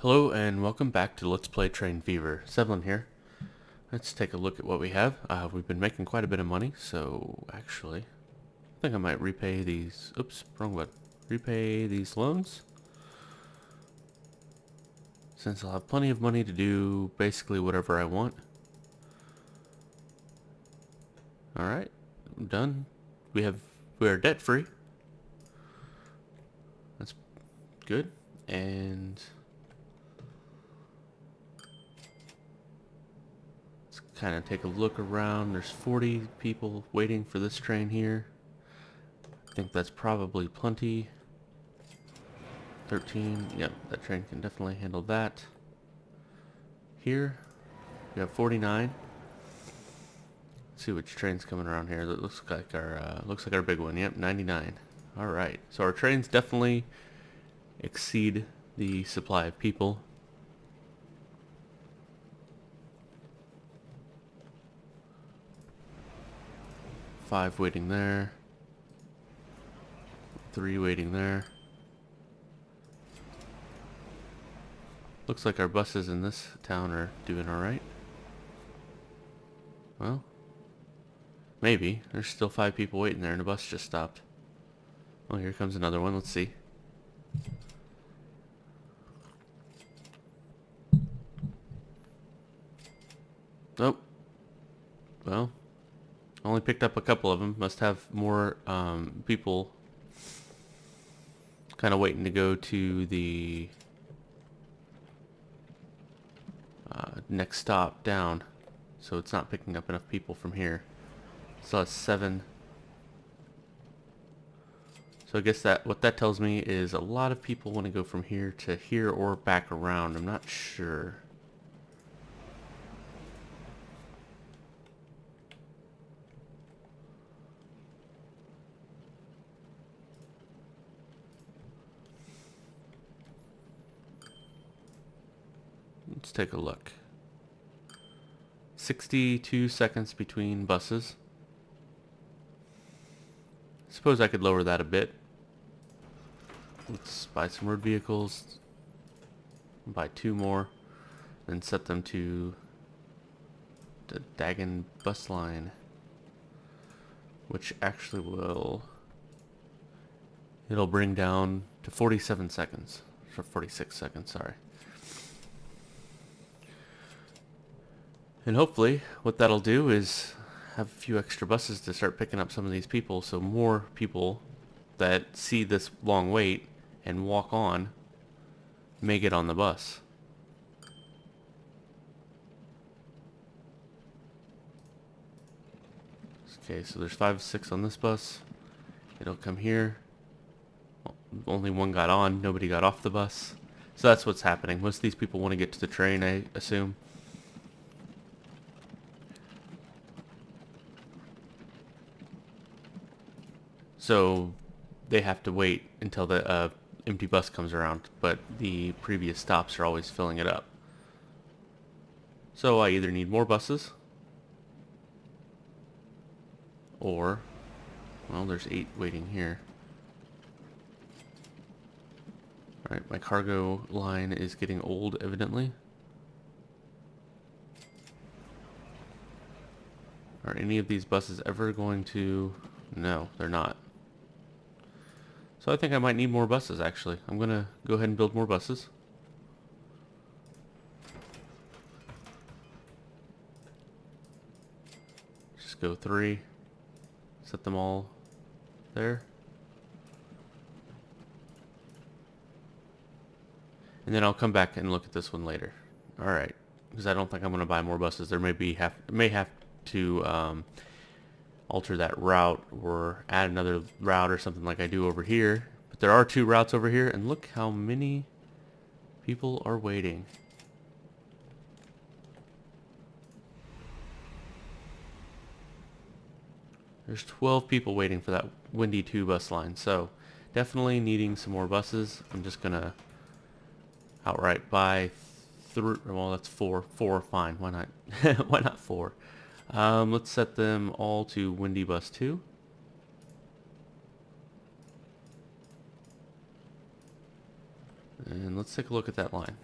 Hello and welcome back to Let's Play Train Fever. Sevlin here. Let's take a look at what we have. We've been making quite a bit of money, so actually, I think I might repay these. Oops, wrong button. Repay these loans. Since I'll have plenty of money to do basically whatever I want. Alright, I'm done. We are debt free. That's good. And kind of take a look around. There's 40 people waiting for this train here. I think that's probably plenty. 13, yep, that train can definitely handle that. Here, we have 49. Let's see which train's coming around here. That looks like our big one. Yep, 99. All right, so our trains definitely exceed the supply of people. Five waiting there. 3 waiting there. Looks like our buses in this town are doing alright. Well, maybe. There's still 5 people waiting there and the bus just stopped. Oh, here comes another one. Let's see. Nope. Well, only picked up a couple of them. Must have more people kind of waiting to go to the next stop down, so it's not picking up enough people from here. Still has 7. So I guess that what that tells me is a lot of people want to go from here to here or back around. I'm not sure. Let's take a look. 62 seconds between buses. Suppose I could lower that a bit. Let's buy some road vehicles. Buy 2 more. Then set them to the Dagon bus line. Which actually will... It'll bring down to 47 seconds. For 46 seconds, sorry. And hopefully, what that'll do is have a few extra buses to start picking up some of these people, so more people that see this long wait and walk on may get on the bus. Okay, so there's 5 6 on this bus. It'll come here. Well, only one got on, nobody got off the bus. So that's what's happening. Most of these people want to get to the train, I assume. So they have to wait until the empty bus comes around, but the previous stops are always filling it up. So I either need more buses, or, well, there's 8 waiting here. Alright, my cargo line is getting old, evidently. Are any of these buses ever going to... No, they're not. So I think I might need more buses, actually. I'm going to go ahead and build more buses. Just go 3. Set them all there. And then I'll come back and look at this one later. Alright. Because I don't think I'm going to buy more buses. There may have to alter that route or add another route or something like I do over here. But there are 2 routes over here, and look how many people are waiting. There's 12 people waiting for that Windy 2 bus line, so definitely needing some more buses. I'm just gonna outright buy 3. Well, that's 4. 4, fine. Why not? Why not 4? Let's set them all to Windy Bus 2. And let's take a look at that line.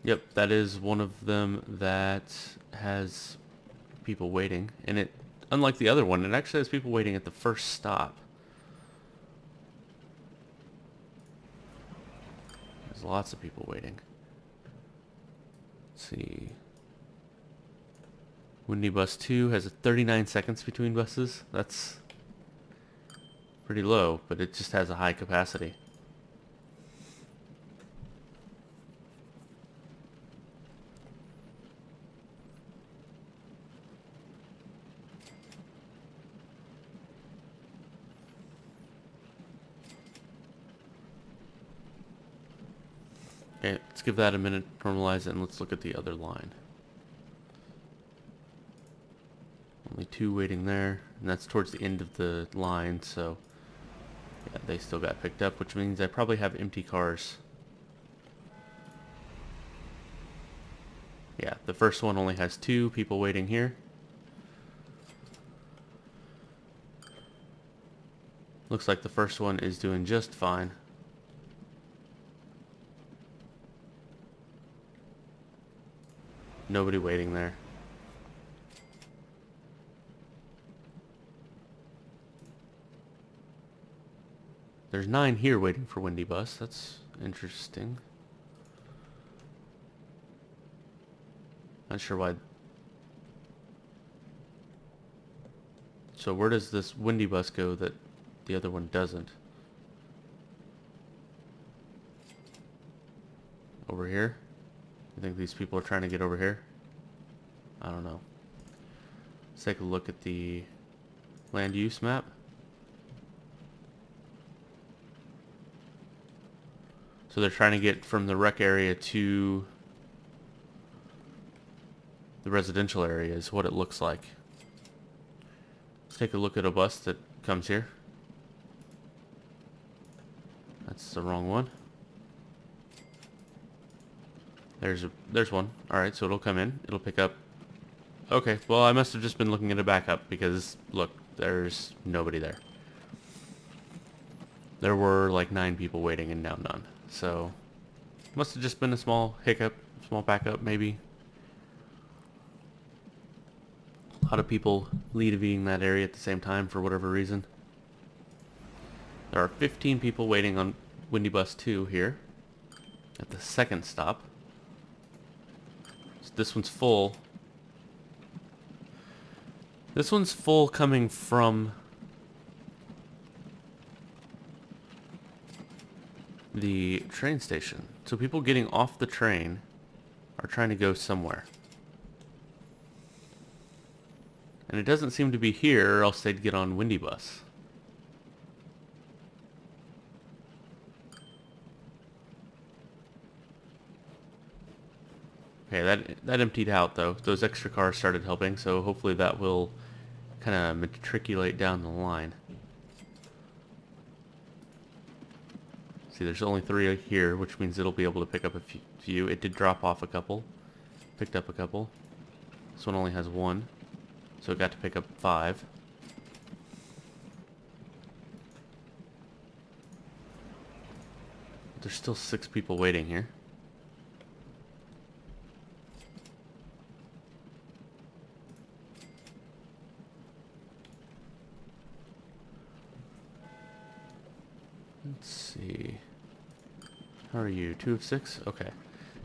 Yep, that is one of them that has people waiting. And it, unlike the other one, it actually has people waiting at the first stop. There's lots of people waiting. Let's see. Windy Bus 2 has a 39 seconds between buses. That's pretty low, but it just has a high capacity. Okay, let's give that a minute, normalize it, and let's look at the other line. Only 2 waiting there, and that's towards the end of the line, so yeah, they still got picked up, which means I probably have empty cars. Yeah, the first one only has 2 people waiting here. Looks like the first one is doing just fine. Nobody waiting there. There's 9 here waiting for Windy Bus. That's interesting. Not sure why. So where does this Windy Bus go that the other one doesn't? Over here? I think these people are trying to get over here. I don't know. Let's take a look at the land use map. So they're trying to get from the rec area to the residential area is what it looks like. Let's take a look at a bus that comes here. That's the wrong one. There's one. Alright, so it'll come in. It'll pick up. Okay, well I must have just been looking at a backup because look, there's nobody there. There were like 9 people waiting and now none. So must have just been a small hiccup, small backup maybe. A lot of people leaving that area at the same time for whatever reason. There are 15 people waiting on Windy Bus 2 here at the second stop. So this one's full. This one's full coming from the train station. So people getting off the train are trying to go somewhere. And it doesn't seem to be here, or else they'd get on Windy Bus. Okay, that emptied out though. Those extra cars started helping, so hopefully that will kind of matriculate down the line. See, there's only 3 here, which means it'll be able to pick up a few. It did drop off a couple. Picked up a couple. This one only has 1. So it got to pick up 5. There's still 6 people waiting here. Let's see. How are you? 2 of 6? Okay.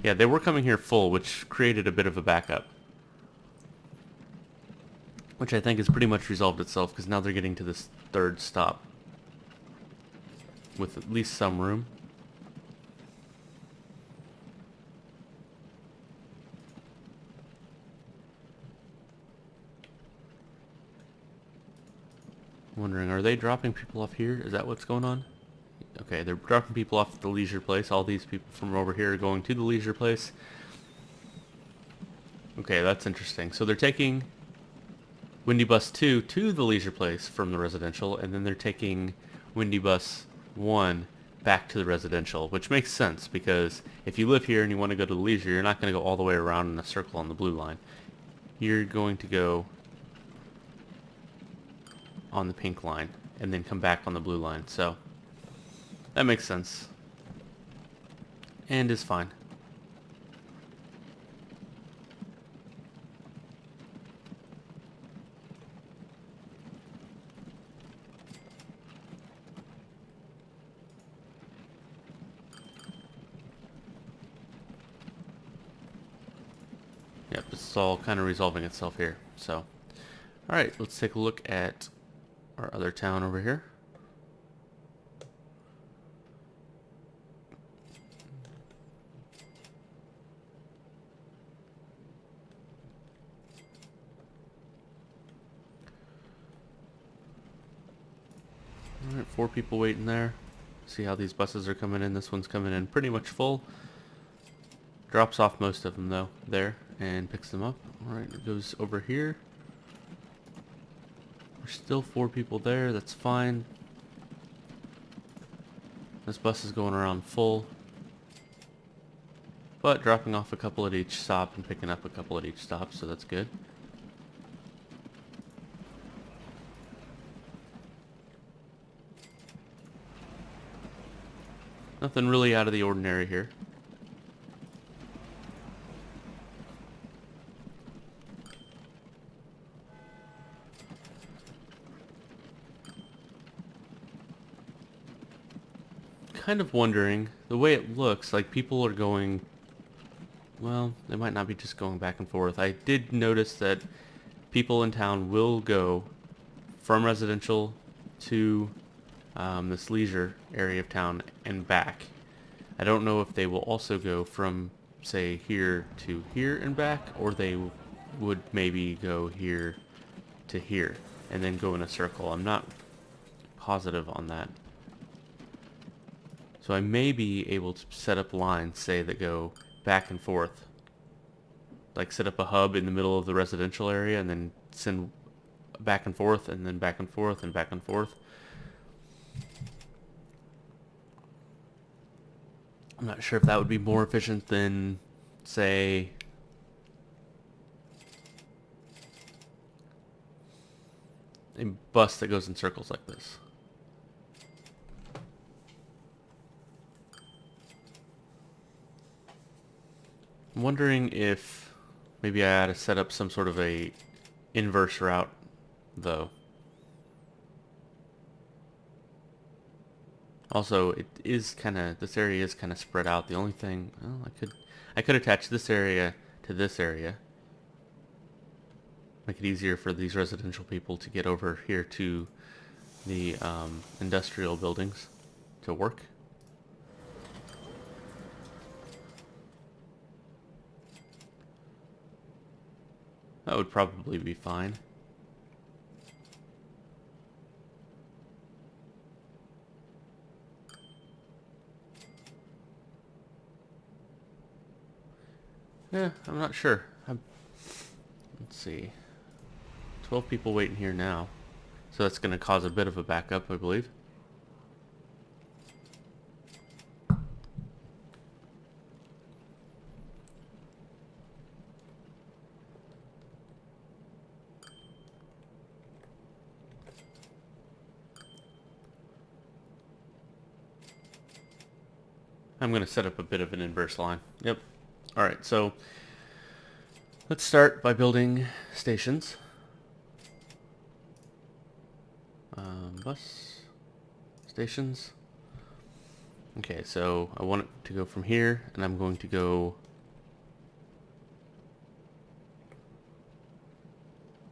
Yeah, they were coming here full, which created a bit of a backup. Which I think has pretty much resolved itself, because now they're getting to this 3rd stop. With at least some room. I'm wondering, are they dropping people off here? Is that what's going on? Okay, they're dropping people off at the leisure place. All these people from over here are going to the leisure place. Okay, that's interesting. So they're taking Windy Bus 2 to the leisure place from the residential, and then they're taking Windy Bus 1 back to the residential, which makes sense, because if you live here and you want to go to the leisure, you're not going to go all the way around in a circle on the blue line. You're going to go on the pink line, and then come back on the blue line, so that makes sense. And is fine. it's all kind of resolving itself here. So, alright, let's take a look at our other town over here. Alright, 4 people waiting there. See how these buses are coming in. This one's coming in pretty much full. Drops off most of them though, there, and picks them up. Alright, it goes over here. There's still 4 people there, that's fine. This bus is going around full, but dropping off a couple at each stop and picking up a couple at each stop, so that's good. Nothing really out of the ordinary here. Kind of wondering, the way it looks, like people are going, well, they might not be just going back and forth. I did notice that people in town will go from residential to this leisure area of town and back. I don't know if they will also go from, say, here to here and back, or they would maybe go here to here and then go in a circle. I'm not positive on that. So I may be able to set up lines, say, that go back and forth. Like set up a hub in the middle of the residential area and then send back and forth and then back and forth and back and forth. I'm not sure if that would be more efficient than, say, a bus that goes in circles like this. I'm wondering if maybe I ought to set up some sort of a inverse route, though. Also, it is kind of, this area is kind of spread out. The only thing, well, I could attach this area to this area. Make it easier for these residential people to get over here to the industrial buildings to work. That would probably be fine. Yeah, I'm not sure. Let's see. 12 people waiting here now. So that's going to cause a bit of a backup, I believe. I'm going to set up a bit of an inverse line. Yep. Alright, so let's start by building stations. Bus stations. Okay, so I want it to go from here, and I'm going to go...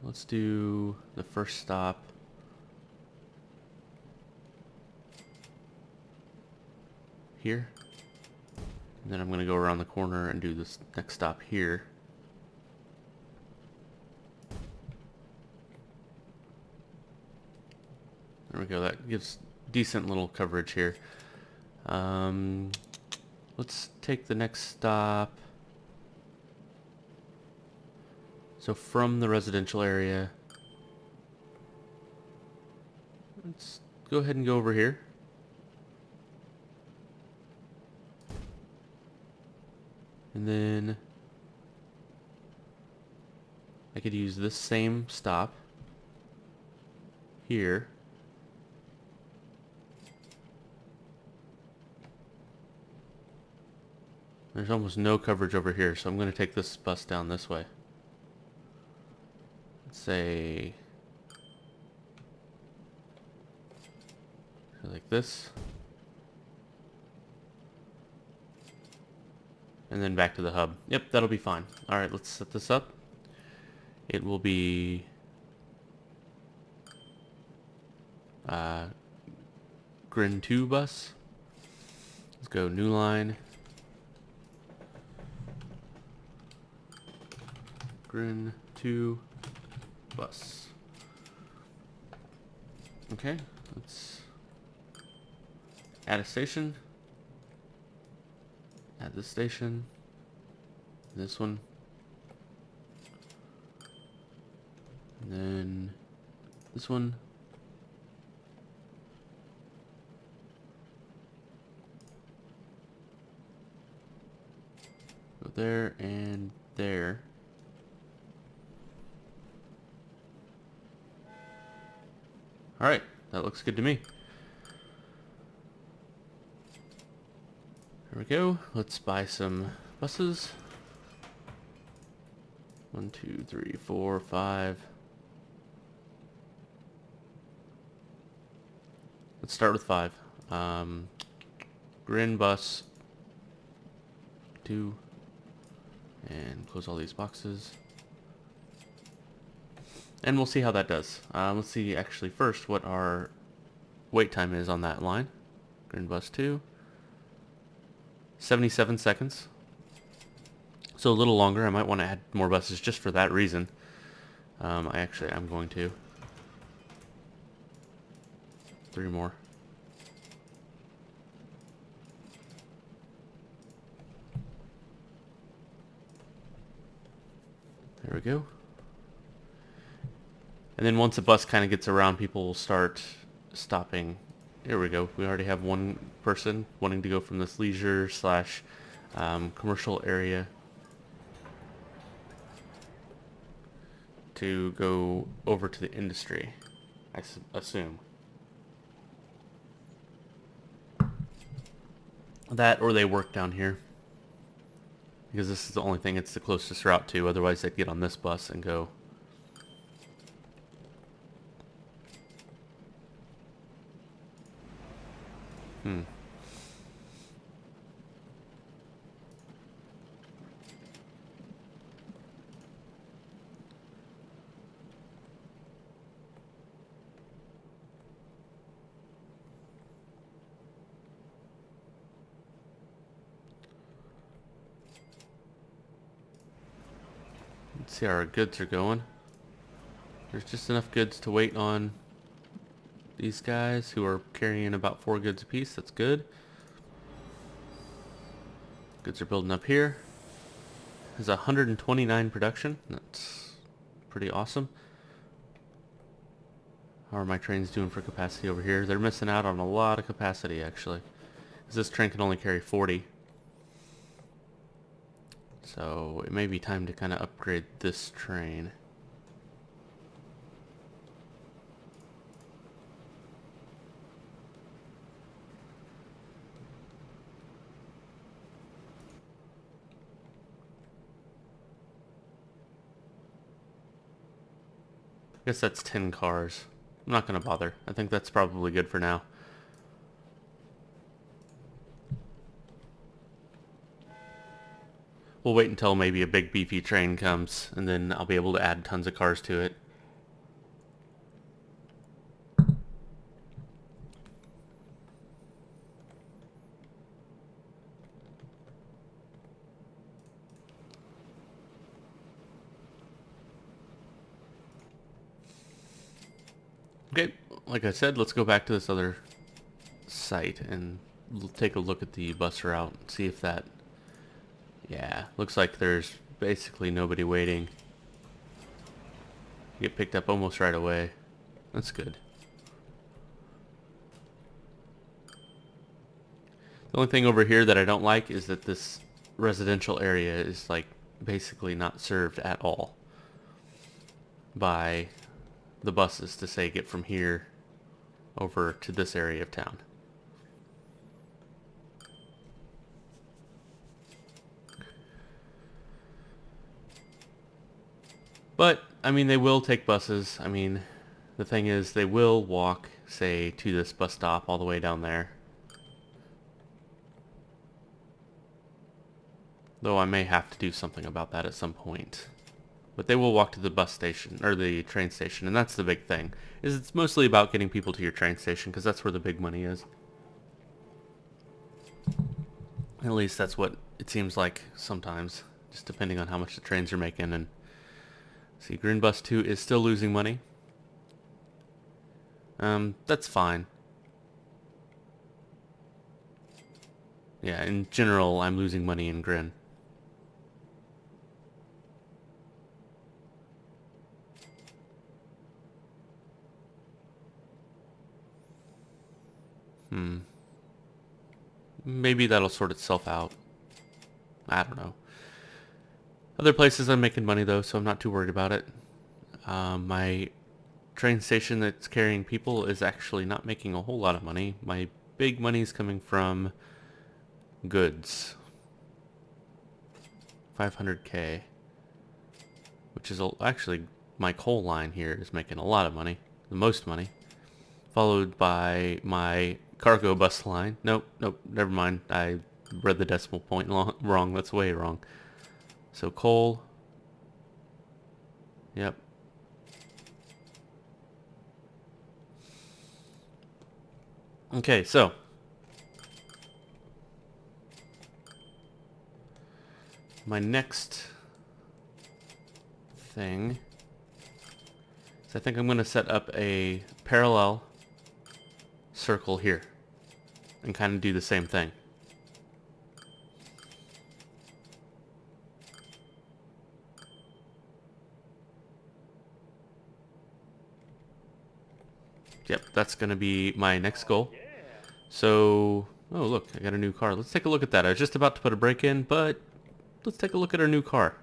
Let's do the first stop here. And then I'm going to go around the corner and do this next stop here. There we go. That gives decent little coverage here. Let's take the next stop. So from the residential area, let's go ahead and go over here. And then I could use this same stop here. There's almost no coverage over here, so I'm going to take this bus down this way. Let's say like this. And then back to the hub. Yep, that'll be fine. Alright, let's set this up. It will be Grin 2 bus. Let's go new line. Grin 2 bus. Okay, let's add a station. Add this station. This one. And then this one. Go there and there. Alright, that looks good to me. There we go. Let's buy some buses. 1, 2, 3, 4, 5. Let's start with 5. Grin bus 2. And close all these boxes. And we'll see how that does. Let's see actually first what our wait time is on that line. Grin bus 2. 77 seconds. So a little longer. I might want to add more buses just for that reason. I'm going to. 3 more. There we go. And then once a bus kind of gets around, people will start stopping. Here we go. We already have one person wanting to go from this leisure slash commercial area to go over to the industry, I assume. That or they work down here. Because this is the only thing it's the closest route to. Otherwise they'd get on this bus and go. Let's see how our goods are going. There's just enough goods to wait on these guys who are carrying about 4 goods apiece. That's good. Goods are building up here. There's 129 production. That's pretty awesome. How are my trains doing for capacity over here? They're missing out on a lot of capacity, actually. Because this train can only carry 40. So it may be time to kind of upgrade this train. I guess that's 10 cars. I'm not going to bother. I think that's probably good for now. We'll wait until maybe a big beefy train comes, and then I'll be able to add tons of cars to it. Okay, like I said, let's go back to this other site and take a look at the bus route and see if that... Yeah, looks like there's basically nobody waiting. Get picked up almost right away. That's good. The only thing over here that I don't like is that this residential area is like basically not served at all by the buses to say get from here over to this area of town. But, I mean, they will take buses. I mean, the thing is, they will walk, say, to this bus stop all the way down there. Though I may have to do something about that at some point. But they will walk to the bus station, or the train station, and that's the big thing. Is it's mostly about getting people to your train station, because that's where the big money is. At least that's what it seems like sometimes, just depending on how much the trains are making. And see, Green Bus 2 is still losing money. That's fine. Yeah, in general, I'm losing money in Grin. Maybe that'll sort itself out. I don't know. Other places I'm making money though, so I'm not too worried about it. My train station that's carrying people is actually not making a whole lot of money. My big money is coming from goods. 500k. Which is actually my coal line here is making a lot of money. The most money. Followed by my cargo bus line. Nope, never mind. I read the decimal point wrong. That's way wrong. So coal. Yep. Okay, so my next thing is I think I'm going to set up a parallel circle here and kind of do the same thing. Yep, that's going to be my next goal. So, oh look, I got a new car. Let's take a look at that. I was just about to put a brake in, but let's take a look at our new car.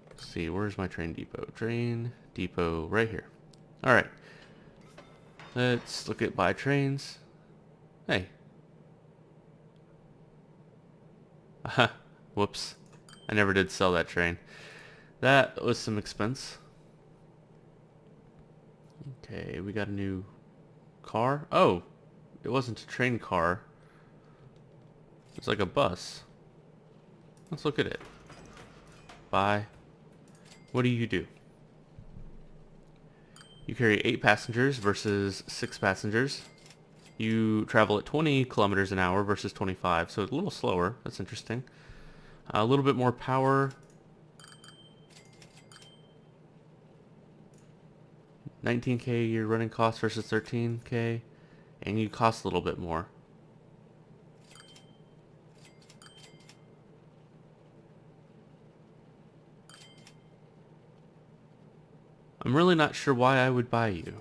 Let's see, where's my train depot? Train depot right here. Alright. Let's look at buy trains. Hey. Aha. Whoops. I never did sell that train. That was some expense. Okay, we got a new car. Oh, it wasn't a train car. It's like a bus. Let's look at it. Buy. What do? You carry 8 passengers versus 6 passengers. You travel at 20 kilometers an hour versus 25, so it's a little slower. That's interesting. A little bit more power. 19k a year running cost versus 13k, and you cost a little bit more. I'm really not sure why I would buy you.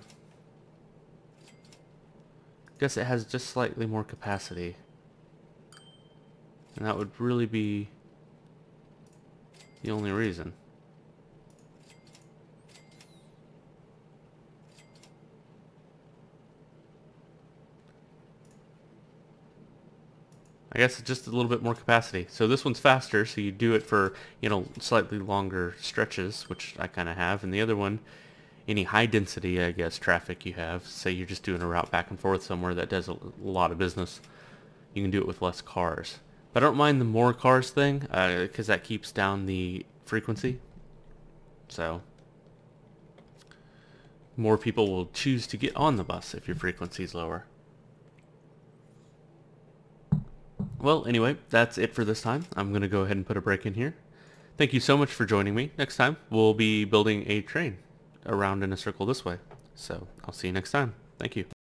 Guess it has just slightly more capacity. And that would really be the only reason. I guess it's just a little bit more capacity. So this one's faster, so you do it for, slightly longer stretches, which I kind of have. And the other one, any high density, I guess, traffic you have, say you're just doing a route back and forth somewhere that does a lot of business, you can do it with less cars. But I don't mind the more cars thing, because that keeps down the frequency. So more people will choose to get on the bus if your frequency is lower. Well, anyway, that's it for this time. I'm going to go ahead and put a break in here. Thank you so much for joining me. Next time, we'll be building a train around in a circle this way. So, I'll see you next time. Thank you.